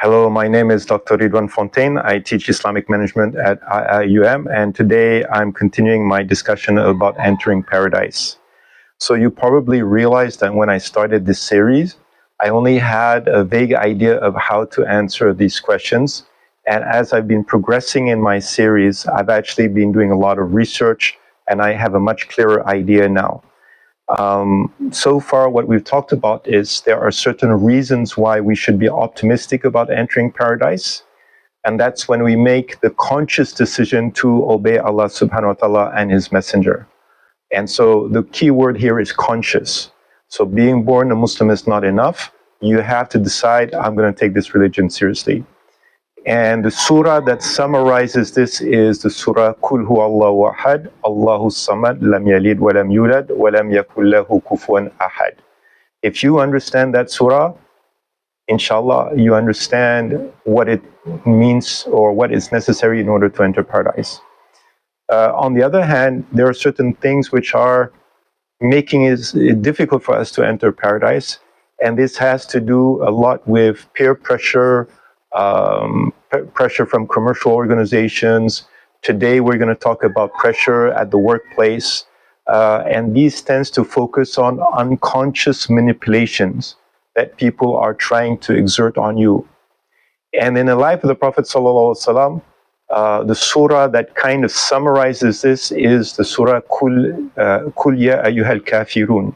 Hello, my name is Dr. Ridwan Fontaine. I teach Islamic management at IIUM, and today I'm continuing my discussion about entering paradise. So you probably realized that when I started this series, I only had a vague idea of how to answer these questions. And as I've been progressing in my series, I've actually been doing a lot of research, and I have a much clearer idea now. So far, what we've talked about is there are certain reasons why we should be optimistic about entering paradise. And that's when we make the conscious decision to obey Allah subhanahu wa ta'ala and His Messenger. And so the key word here is conscious. So being born a Muslim is not enough. You have to decide, I'm going to take this religion seriously. And the surah that summarizes this is the surah Kul Huwallahu Ahad, Allahu Samad, Lam Yalid wa Lam Yulad, wa Lam Yakul Lahu Kufuwan Ahad. If you understand that surah, inshallah, you understand what it means or what is necessary in order to enter paradise. On the other hand, there are certain things which are making it difficult for us to enter paradise. And this has to do a lot with peer pressure, pressure from commercial organizations. Today we're going to talk about pressure at the workplace, and these tends to focus on unconscious manipulations that people are trying to exert on you. And in the life of the Prophet ﷺ, the surah that kind of summarizes this is the surah Kul Ya Ayyuhal Kafirun,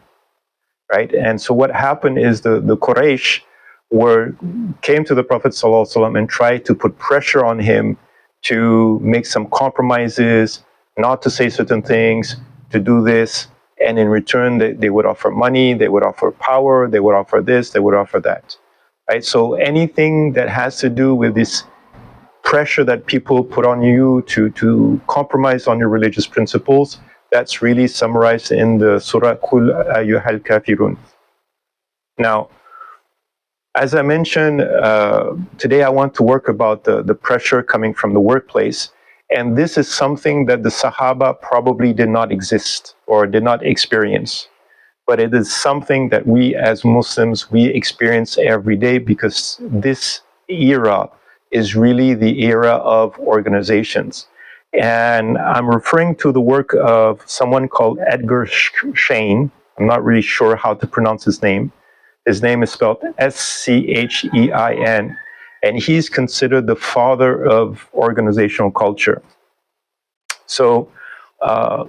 right? And so what happened is the Quraysh came to the Prophet ﷺ and tried to put pressure on him to make some compromises, not to say certain things, to do this. And in return, they would offer money, they would offer power, they would offer this, they would offer that. Right? So anything that has to do with this pressure that people put on you to compromise on your religious principles, that's really summarized in the surah Kul Ayyuhal Kafirun. Now, as I mentioned, today I want to work about the pressure coming from the workplace. And this is something that the Sahaba probably did not exist or did not experience. But it is something that we as Muslims, we experience every day, because this era is really the era of organizations. And I'm referring to the work of someone called Edgar Schein. I'm not really sure how to pronounce his name. His name is spelled Schein, and he's considered the father of organizational culture. So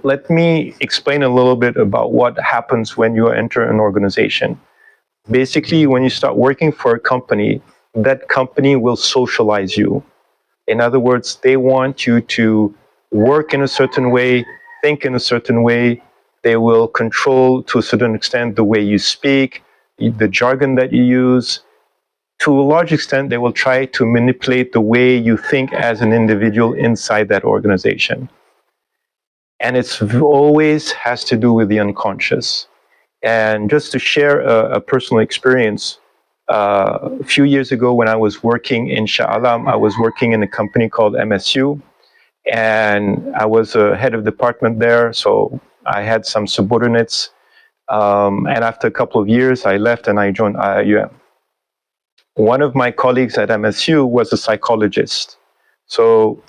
let me explain a little bit about what happens when you enter an organization. Basically, when you start working for a company, that company will socialize you. In other words, they want you to work in a certain way, think in a certain way. They will control, to a certain extent, the way you speak, the jargon that you use. To a large extent, they will try to manipulate the way you think as an individual inside that organization. And it's always has to do with the unconscious. And just to share a personal experience, a few years ago when I was working in Shah Alam, I was working in a company called MSU, and I was a head of department there, so I had some subordinates. And after a couple of years, I left and I joined IIUM. One of my colleagues at MSU was a psychologist. So,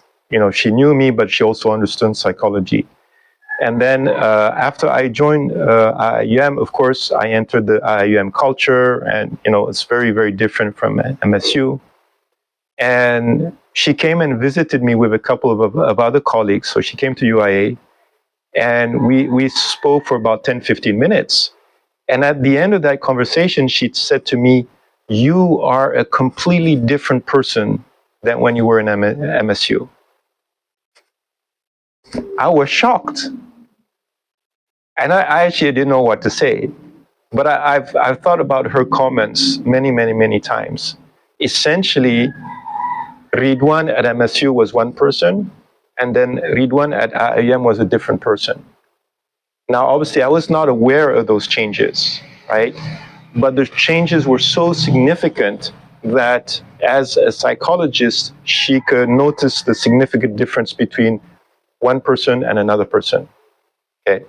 she knew me, but she also understood psychology. And then after I joined IIUM, of course, I entered the IIUM culture, and, it's very, very different from MSU. And she came and visited me with a couple of other colleagues. So she came to UIA. And we spoke for about 10, 15 minutes. And at the end of that conversation, she said to me, "You are a completely different person than when you were in MSU." I was shocked. And I actually didn't know what to say. But I've thought about her comments many, many, many times. Essentially, Ridwan at MSU was one person, and then Ridwan at IIM was a different person. Now, obviously, I was not aware of those changes, right? But the changes were so significant that as a psychologist, she could notice the significant difference between one person and another person, okay?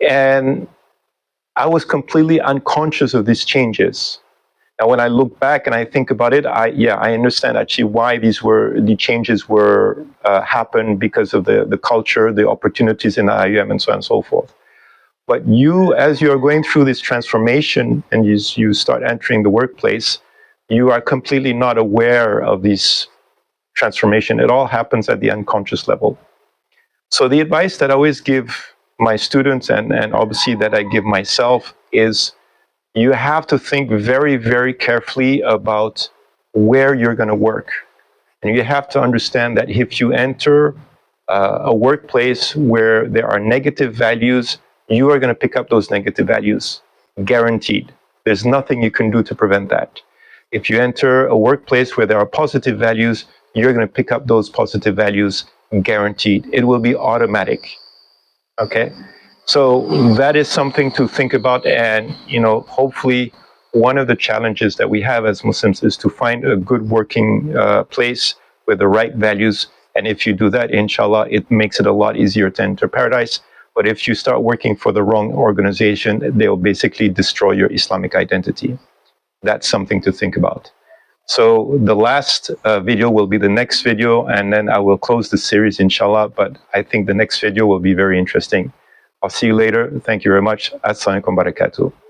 And I was completely unconscious of these changes. Now, when I look back and I think about it, I understand actually why the changes were happened because of the culture, the opportunities in IUM, and so on and so forth. But you, as you're going through this transformation and you start entering the workplace, you are completely not aware of this transformation. It all happens at the unconscious level. So the advice that I always give my students and obviously that I give myself is you have to think very, very carefully about where you're going to work. And you have to understand that if you enter a workplace where there are negative values, you are going to pick up those negative values, guaranteed. There's nothing you can do to prevent that. If you enter a workplace where there are positive values, you're going to pick up those positive values, guaranteed. It will be automatic. Okay? So that is something to think about, and hopefully one of the challenges that we have as Muslims is to find a good working place with the right values. And if you do that, inshallah, it makes it a lot easier to enter paradise. But if you start working for the wrong organization, they'll basically destroy your Islamic identity. That's something to think about. So the last video will be the next video, and then I will close the series, inshallah. But I think the next video will be very interesting. I'll see you later. Thank you very much. Assalamu alaikum wa barakatuh.